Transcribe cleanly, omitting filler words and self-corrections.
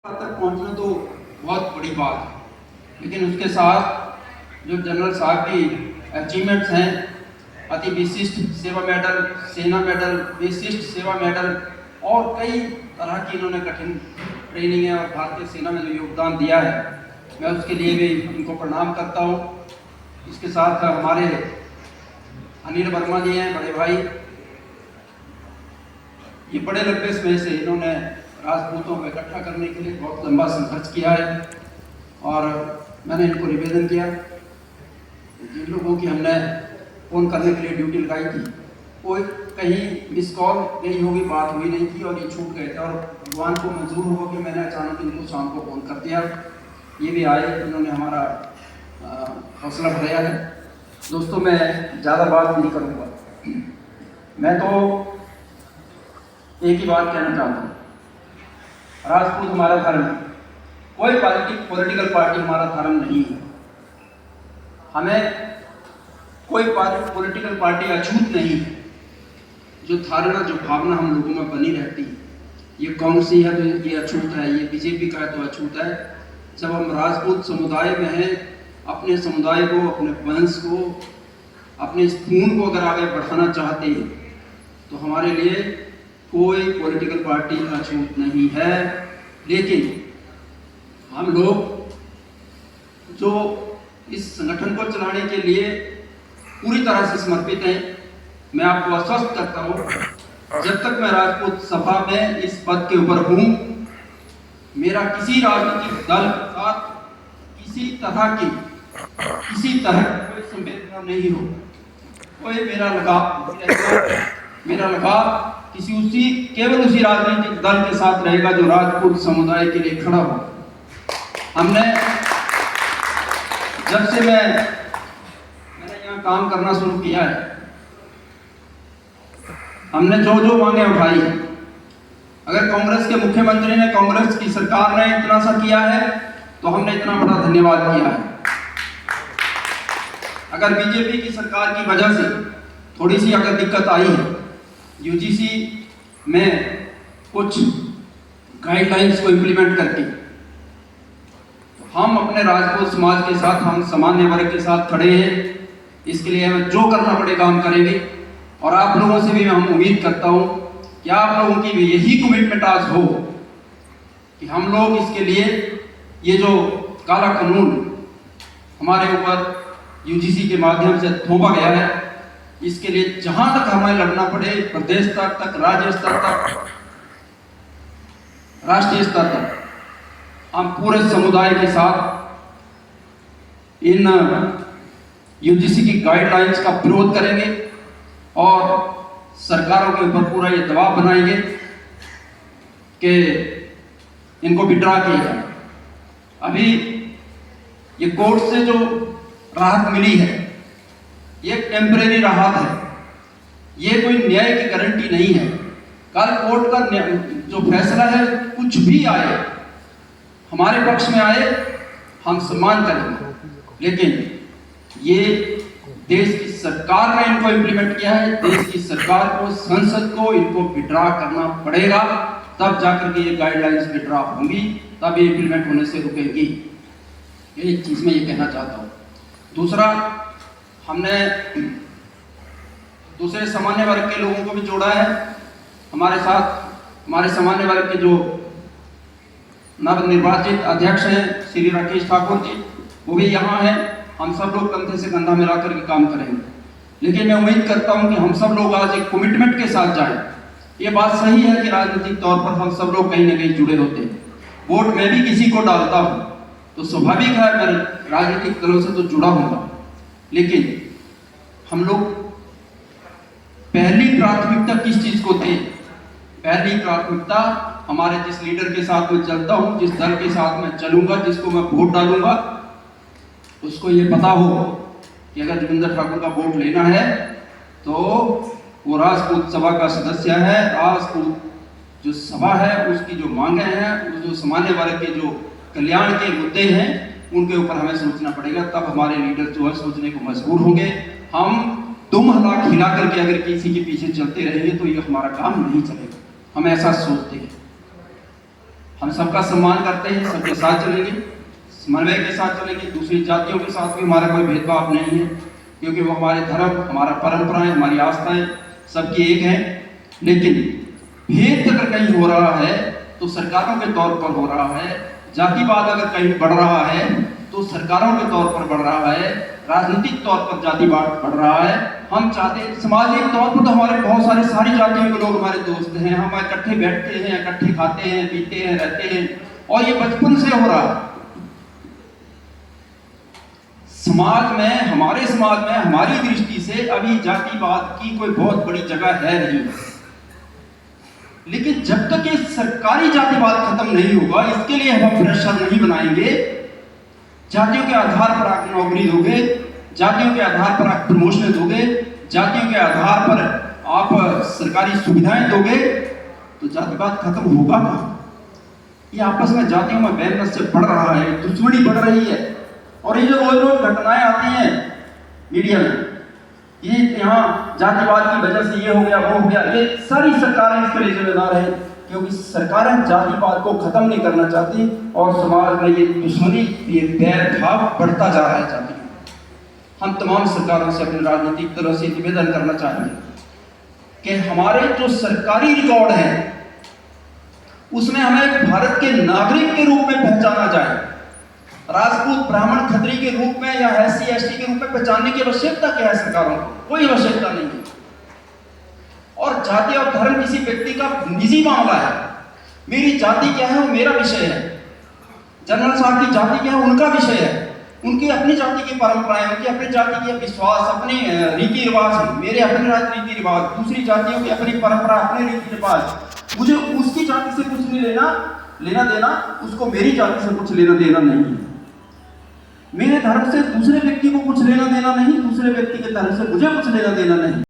तक पहुंचना तो बहुत बड़ी बात है, लेकिन उसके साथ जो जनरल साहब की अचीवमेंट्स हैं, अति विशिष्ट सेवा मेडल, सेना मेडल, विशिष्ट सेवा मेडल और कई तरह की इन्होंने कठिन ट्रेनिंग है और भारतीय सेना में जो योगदान दिया है, मैं उसके लिए भी उनको प्रणाम करता हूँ। इसके साथ हमारे अनिल वर्मा जी हैं, बड़े भाई, ये बड़े लंबे समय से इन्होंने राजपूतों को इकट्ठा करने के लिए बहुत लंबा संघर्ष किया है और मैंने इनको निवेदन किया, जिन लोगों की हमने फोन करने के लिए ड्यूटी लगाई थी, कोई कहीं मिस कॉल नहीं होगी, बात हुई नहीं थी और ये छूट गए थे और भगवान को मंजूर हुआ कि मैंने अचानक इनको शाम को फोन कर दिया। ये भी आए, इन्होंने हमारा हौसला बढ़ाया है। दोस्तों, मैं ज़्यादा बात नहीं करूँगा, मैं तो एक ही बात कहना चाहता हूँ, राजपूत हमारा धर्म है, कोई पॉलिटिकल पार्टी हमारा धर्म नहीं है। हमें कोई पॉलिटिकल पार्टी अछूत नहीं है। जो धारणा, जो भावना हम लोगों में बनी रहती है, ये कांग्रेसी है तो ये अछूत है, ये बीजेपी का है तो अछूत है। जब हम राजपूत समुदाय में हैं, अपने समुदाय को, अपने वंश को, अपने इस खून को अगर आगे बढ़ाना चाहते हैं तो हमारे लिए कोई पॉलिटिकल पार्टी अछूत नहीं है। लेकिन हम लोग जो इस संगठन को चलाने के लिए पूरी तरह से समर्पित हैं। मैं आपको आश्वस्त करता हूँ, जब तक मैं राजपूत सभा में इस पद के ऊपर हूँ, मेरा किसी राजनीतिक दल के साथ किसी तरह की कोई संवेदना नहीं हो, कोई मेरा लगाव केवल उसी राजनीतिक दल के साथ रहेगा जो राजपूत समुदाय के लिए खड़ा हो। हमने जब से मैंने यहाँ काम करना शुरू किया है, हमने जो मांगे उठाई है। अगर कांग्रेस के मुख्यमंत्री ने, कांग्रेस की सरकार ने इतना सा किया है तो हमने इतना बड़ा धन्यवाद किया है। अगर बीजेपी की सरकार की वजह से थोड़ी सी अगर दिक्कत आई है, यूजीसी में कुछ गाइडलाइंस को इम्प्लीमेंट करके, तो हम अपने राजपूत समाज के साथ, हम सामान्य वर्ग के साथ खड़े हैं। इसके लिए हमें जो करना पड़ेगा हम करेंगे और आप लोगों से भी हम उम्मीद करता हूं कि आप लोगों की भी यही कमिटमेंट आज हो कि हम लोग इसके लिए, ये जो काला कानून हमारे ऊपर यूजीसी के माध्यम से थोपा गया है, इसके लिए जहां तक हमें लड़ना पड़े, प्रदेश स्तर तक, राज्य स्तर तक, राष्ट्रीय स्तर तक, हम पूरे समुदाय के साथ इन यूजीसी की गाइडलाइंस का विरोध करेंगे और सरकारों के ऊपर पूरा ये दबाव बनाएंगे कि इनको विड्रॉ किया जाए। अभी ये कोर्ट से जो राहत मिली है, ये टेम्परेरी राहत है, ये कोई न्याय की गारंटी नहीं है। कल कोर्ट का जो फैसला है, कुछ भी आए, हमारे पक्ष में आए, हम सम्मान करेंगे। लेकिन ये देश की सरकार ने इनको इम्प्लीमेंट किया है, देश की सरकार को, संसद को इनको विड्रॉ करना पड़ेगा, तब जाकर के ये गाइडलाइंस विड्रॉ होंगी, तब ये इम्प्लीमेंट होने से रुकेगी। एक चीज में ये कहना चाहता हूँ। दूसरा, हमने दूसरे सामान्य वर्ग के लोगों को भी जोड़ा है हमारे साथ। हमारे सामान्य वर्ग के जो नवनिर्वाचित अध्यक्ष हैं श्री राकेश ठाकुर जी, वो भी यहाँ हैं। हम सब लोग कंधे से कंधा मिलाकर के काम करेंगे। लेकिन मैं उम्मीद करता हूँ कि हम सब लोग आज एक कमिटमेंट के साथ जाएं। ये बात सही है कि राजनीतिक तौर पर हम सब लोग कहीं ना कहीं जुड़े होते हैं। वोट मैं भी किसी को डालता हूँ तो स्वाभाविक है मैं राजनीतिक दलों से तो जुड़ा होगा, लेकिन हम लोग पहली प्राथमिकता किस चीज को दें? पहली प्राथमिकता हमारे जिस लीडर के साथ मैं चलता हूं, जिस दल के साथ मैं चलूंगा, जिसको मैं वोट डालूंगा, उसको ये पता हो कि अगर जोगिंदर ठाकुर का वोट लेना है तो वो राजपूत सभा का सदस्य है। राजपूत जो सभा है, उसकी जो मांगे हैं, जो सामान्य वर्ग के जो कल्याण के मुद्दे हैं, उनके ऊपर हमें सोचना पड़ेगा। तब हमारे लीडर जो है सोचने को मजबूर होंगे। हम तुम हला खिला करके अगर किसी के पीछे चलते रहेंगे तो ये हमारा काम नहीं चलेगा। हम ऐसा सोचते हैं। हम सबका सम्मान करते हैं, सबके साथ चलेंगे, समन्वय के साथ चलेंगे। दूसरी जातियों के साथ भी हमारा कोई भेदभाव नहीं है, क्योंकि वो हमारे धर्म, हमारा परंपराएं, हमारी आस्थाएं सबकी एक हैं। लेकिन भेद अगर कहीं हो रहा है तो सरकारों के तौर पर हो रहा है, जातिवाद अगर कहीं बढ़ रहा है तो सरकारों के तौर पर बढ़ रहा है, राजनीतिक तौर पर जातिवाद बढ़ रहा है। हम चाहते हैं सामाजिक तौर पर तो हमारे बहुत सारी जातियों के लोग हमारे दोस्त हैं, हम इकट्ठे बैठते हैं, इकट्ठे खाते हैं, पीते हैं, रहते हैं, और ये बचपन से हो रहा है। समाज में, हमारे समाज में, हमारी दृष्टि से अभी जातिवाद की कोई बहुत बड़ी जगह है नहीं। लेकिन जब तक ये सरकारी जातिवाद खत्म नहीं होगा, इसके लिए हम प्रेशर नहीं बनाएंगे, जातियों के आधार पर आप नौकरी दोगे, जातियों के आधार पर आप प्रमोशन दोगे, जातियों के आधार पर आप सरकारी सुविधाएं दोगे, तो जातिवाद खत्म होगा कहाँ? ये आपस में जातियों में बैरनस से बढ़ रहा है, दुश्मनी बढ़ रही है। और ये जो रोज रोज घटनाएं आती हैं मीडिया में, ये यहाँ जातिवाद की वजह से ये हो गया, वो हो गया, ये सारी सरकारें इसके लिए जिम्मेदार है, क्योंकि सरकारें जातिवाद को खत्म नहीं करना चाहती और समाज में ये दुश्मनी, ये बैरभाव बढ़ता जा रहा है जाति में। हम तमाम सरकारों से अपने राजनीतिक दलों से निवेदन करना चाहेंगे कि हमारे जो सरकारी रिकॉर्ड है उसमें हमें भारत के नागरिक के रूप में पहचाना जाए। राजपूत, ब्राह्मण, खत्री के रूप में या SC ST के रूप में पहचानने की आवश्यकता क्या है? सरकारों को कोई आवश्यकता नहीं है। और जाति और धर्म किसी व्यक्ति का निजी मामला है। मेरी जाति क्या है वो मेरा विषय है, जनरल साहब की जाति क्या है उनका विषय है, उनकी अपनी जाति की परंपराएं, उनकी अपनी जाति के विश्वास, अपने रीति रिवाज, मेरे अपने रीति रिवाज, दूसरी जातियों की अपनी परंपरा, अपने रीति रिवाज। मुझे उसकी जाति से कुछ नहीं लेना देना, उसको मेरी जाति से कुछ लेना देना नहीं है। मेरे धर्म से दूसरे व्यक्ति को कुछ लेना देना नहीं, दूसरे व्यक्ति के धर्म से मुझे कुछ लेना देना नहीं।